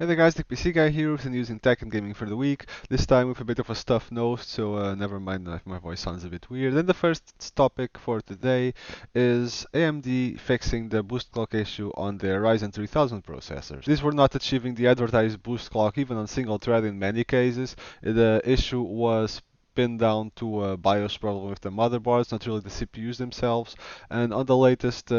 Hey there guys, the PC Guy here with the news in tech and gaming for the week. This time with a bit of a stuffed nose, so never mind if my voice sounds a bit weird. And the first topic for today is AMD fixing the boost clock issue on their Ryzen 3000 processors. These were not achieving the advertised boost clock even on single thread in many cases. The issue was pinned down to a BIOS problem with the motherboards, not really the CPUs themselves. And on the latest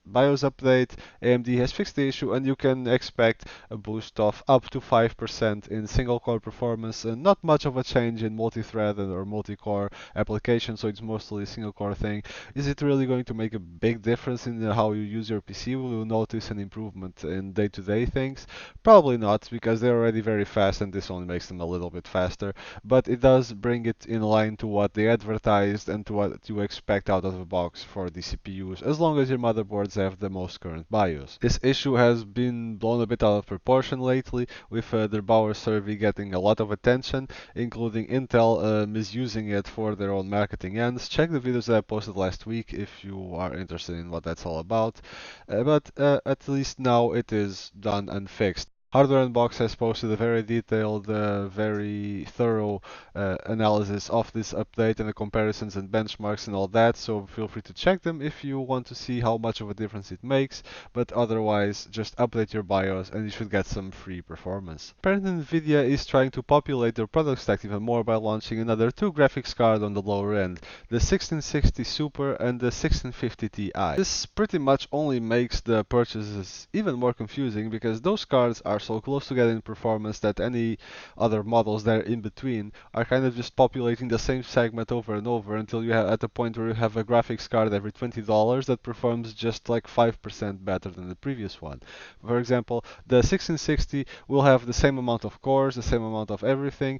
BIOS update, AMD has fixed the issue, and you can expect a boost of up to 5% in single core performance, and not much of a change in multi-thread or multi-core applications, so it's mostly a single core thing. Is it really going to make a big difference in how you use your PC? Will you notice an improvement in day-to-day things? Probably not, because they're already very fast, and this only makes them a little bit faster, but it does bring it in line to what they advertised and to what you expect out of the box for the CPUs, as long as your motherboards have the most current BIOS. This issue has been blown a bit out of proportion lately, with their BIOS survey getting a lot of attention, including Intel misusing it for their own marketing ends. Check the videos that I posted last week if you are interested in what that's all about. But at least now it is done and fixed. Hardware Unbox has posted a very detailed, very thorough analysis of this update and the comparisons and benchmarks and all that, so feel free to check them if you want to see how much of a difference it makes, but otherwise just update your BIOS and you should get some free performance. Apparently Nvidia is trying to populate their product stack even more by launching another two graphics cards on the lower end, the 1660 Super and the 1650 Ti. This pretty much only makes the purchases even more confusing because those cards are so close together in performance that any other models there in between are kind of just populating the same segment over and over until you have at the point where you have a graphics card every $20 that performs just like 5% better than the previous one. For example, the 1660 will have the same amount of cores, the same amount of everything,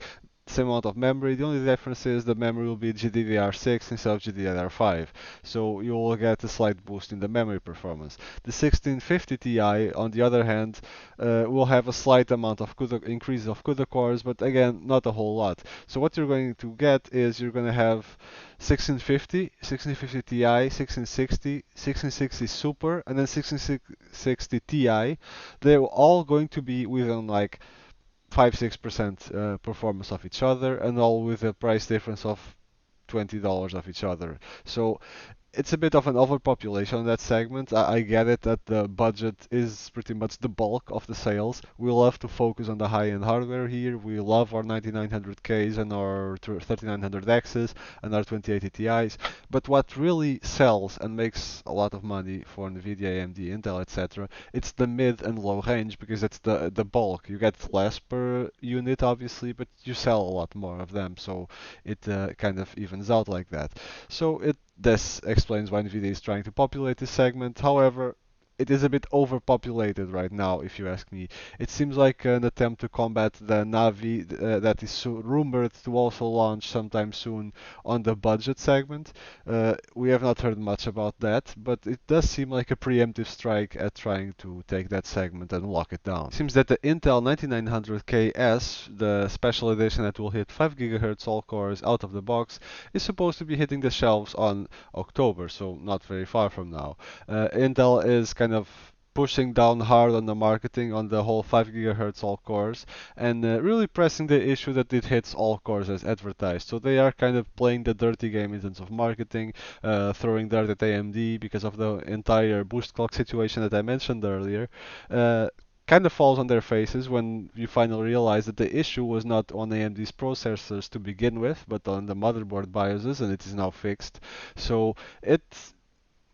same amount of memory. The only difference is the memory will be GDDR6 instead of GDDR5. So you will get a slight boost in the memory performance. The 1650 Ti, on the other hand, will have a slight amount of CUDA, increase of CUDA cores, but again, not a whole lot. So what you're going to get is you're going to have 1650, 1650 Ti, 1660, 1660 Super, and then 1660 Ti. They're all going to be within like 5-6% performance of each other, and all with a price difference of $20 of each other. So it's a bit of an overpopulation in that segment. I get it that the budget is pretty much the bulk of the sales. We love to focus on the high-end hardware here. We love our 9900Ks and our 3900Xs and our 2080 Ti's. But what really sells and makes a lot of money for Nvidia, AMD, Intel, etc., it's the mid and low range because it's the bulk. You get less per unit, obviously, but you sell a lot more of them, so it kind of evens out like that. So this explains why Nvidia is trying to populate this segment. However, it is a bit overpopulated right now, if you ask me. It seems like an attempt to combat the Navi that is rumored to also launch sometime soon on the budget segment. We have not heard much about that, but it does seem like a preemptive strike at trying to take that segment and lock it down. It seems that the Intel 9900KS, the special edition that will hit 5 GHz all cores out of the box, is supposed to be hitting the shelves on October, so not very far from now. Intel is kind of pushing down hard on the marketing on the whole 5 GHz all cores and really pressing the issue that it hits all cores as advertised. So they are kind of playing the dirty game in terms of marketing, throwing dirt at AMD because of the entire boost clock situation that I mentioned earlier. Kind of falls on their faces when you finally realize that the issue was not on AMD's processors to begin with, but on the motherboard BIOSes, and it is now fixed. So it's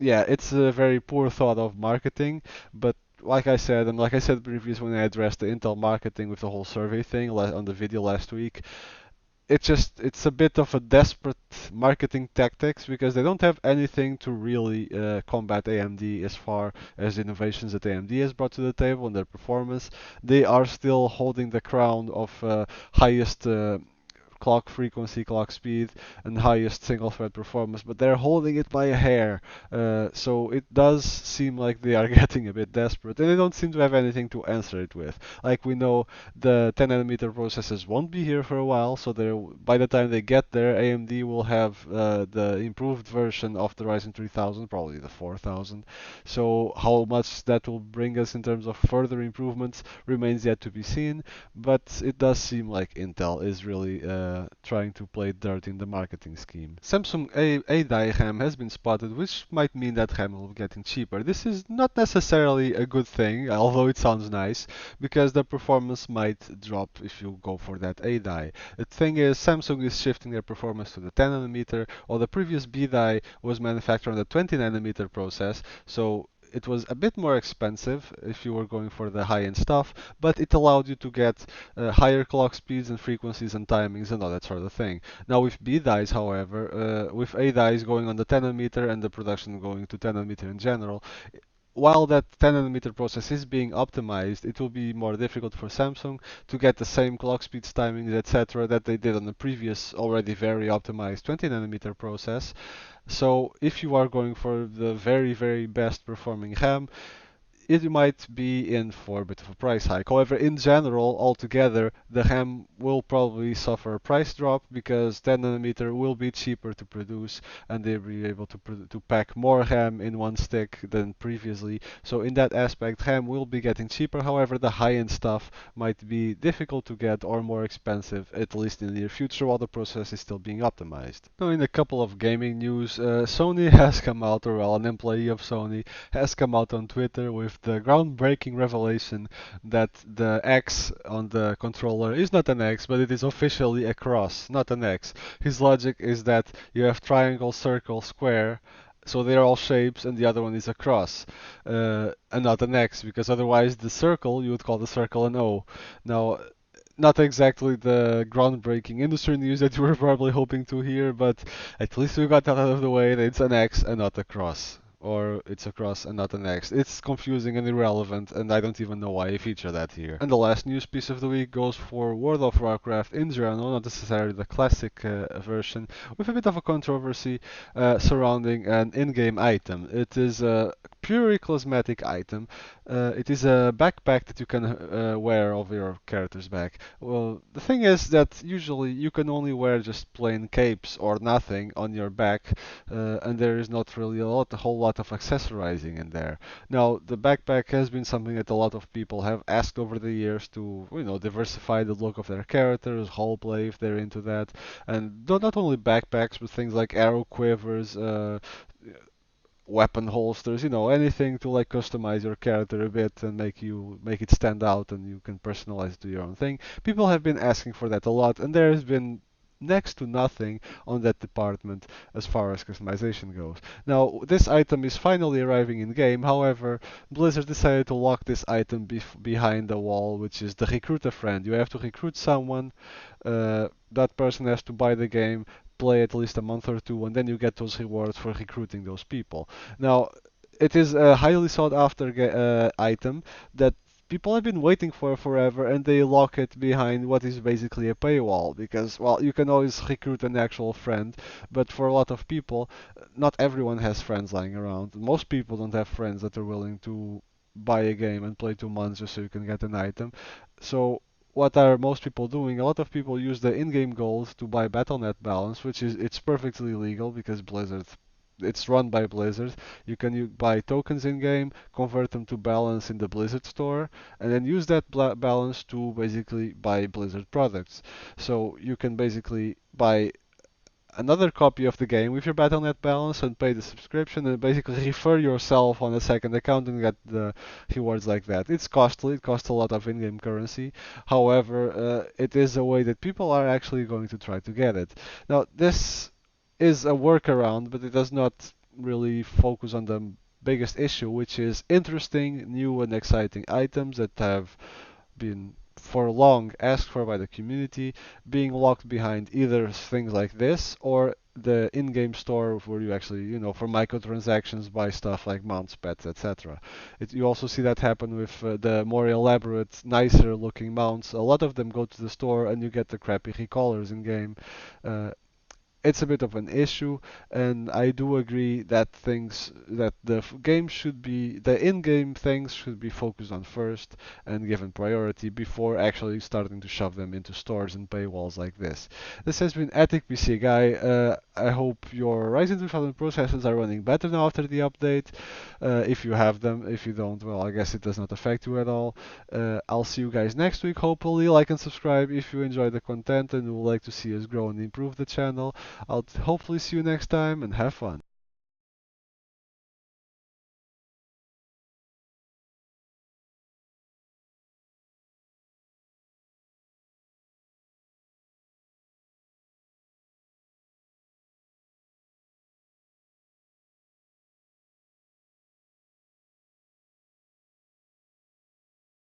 yeah, it's a very poor thought of marketing, but like I said, and like I said previously when I addressed the Intel marketing with the whole survey thing on the video last week, it's a bit of a desperate marketing tactics because they don't have anything to really combat AMD as far as innovations that AMD has brought to the table and their performance. They are still holding the crown of highest clock frequency, clock speed, and highest single thread performance, but they're holding it by a hair. So it does seem like they are getting a bit desperate, and they don't seem to have anything to answer it with. Like we know, the 10 nanometer processes won't be here for a while, so by the time they get there, AMD will have the improved version of the Ryzen 3000, probably the 4000. So how much that will bring us in terms of further improvements remains yet to be seen, but it does seem like Intel is really trying to play dirt in the marketing scheme. Samsung A-die RAM has been spotted, which might mean that RAM will be getting cheaper. This is not necessarily a good thing, although it sounds nice, because the performance might drop if you go for that A-die. The thing is, Samsung is shifting their performance to the 10 nanometer, while the previous B-die was manufactured on the 20 nanometer process, so it was a bit more expensive if you were going for the high-end stuff, but it allowed you to get higher clock speeds and frequencies and timings and all that sort of thing. Now with B dies, however, with A dies going on the 10 nanometer and the production going to 10 nanometer in general, while that 10 nanometer process is being optimized, it will be more difficult for Samsung to get the same clock speeds, timings, etc. that they did on the previous already very optimized 20 nanometer process. So if you are going for the very, very best performing RAM, it might be in for a bit of a price hike. However, in general, altogether, the RAM will probably suffer a price drop because 10 nanometer will be cheaper to produce and they'll be able to pack more RAM in one stick than previously. So in that aspect, RAM will be getting cheaper. However, the high-end stuff might be difficult to get or more expensive, at least in the near future, while the process is still being optimized. Now, in a couple of gaming news, Sony has come out, or well, an employee of Sony has come out on Twitter with the groundbreaking revelation that the X on the controller is not an X, but it is officially a cross, not an X. His logic is that you have triangle, circle, square, so they're all shapes, and the other one is a cross, and not an X, because otherwise the circle, you would call the circle an O. Now, not exactly the groundbreaking industry news that you were probably hoping to hear, but at least we got that out of the way that it's an X and not a cross. Or it's a cross and not an X. It's confusing and irrelevant, and I don't even know why I feature that here. And the last news piece of the week goes for World of Warcraft in general, not necessarily the classic version, with a bit of a controversy surrounding an in-game item. It is a purely cosmetic item. It is a backpack that you can wear over your character's back. Well, the thing is that usually you can only wear just plain capes or nothing on your back, and there is not really a whole lot of accessorizing in there. Now, the backpack has been something that a lot of people have asked over the years to, diversify the look of their characters, roleplay if they're into that, and not only backpacks, but things like arrow quivers, weapon holsters, anything to like customize your character a bit and make it stand out and you can personalize it to your own thing. People have been asking for that a lot, and there has been next to nothing on that department as far as customization goes. Now, this item is finally arriving in game. However, Blizzard decided to lock this item behind a wall, which is the recruit a friend. You have to recruit someone. That person has to buy the game, play at least a month or two, and then you get those rewards for recruiting those people. Now, it is a highly sought after item that people have been waiting for forever, and they lock it behind what is basically a paywall because, well, you can always recruit an actual friend, but for a lot of people, not everyone has friends lying around. Most people don't have friends that are willing to buy a game and play 2 months just so you can get an item. So what are most people doing? A lot of people use the in-game gold to buy Battle.net balance, which is it's perfectly legal because Blizzard, it's run by Blizzard. You can buy tokens in-game, convert them to balance in the Blizzard store, and then use that balance to basically buy Blizzard products. So you can basically buy another copy of the game with your Battle.net balance and pay the subscription and basically refer yourself on a second account and get the rewards like that. It's costly, it costs a lot of in-game currency. However, it is a way that people are actually going to try to get it. Now, this is a workaround, but it does not really focus on the biggest issue, which is interesting, new and exciting items that have been for long asked for by the community being locked behind either things like this or the in-game store where you actually, for microtransactions buy stuff like mounts, pets, etc. You also see that happen with the more elaborate, nicer looking mounts. A lot of them go to the store and you get the crappy recolors in game. Uh, it's a bit of an issue, and I do agree that the in-game things should be focused on first and given priority before actually starting to shove them into stores and paywalls like this. This has been Attic PC Guy. I hope your Ryzen 2000 processors are running better now after the update. If you have them, if you don't, well, I guess it does not affect you at all. I'll see you guys next week. Hopefully, like and subscribe if you enjoy the content and would like to see us grow and improve the channel. I'll hopefully see you next time and have fun.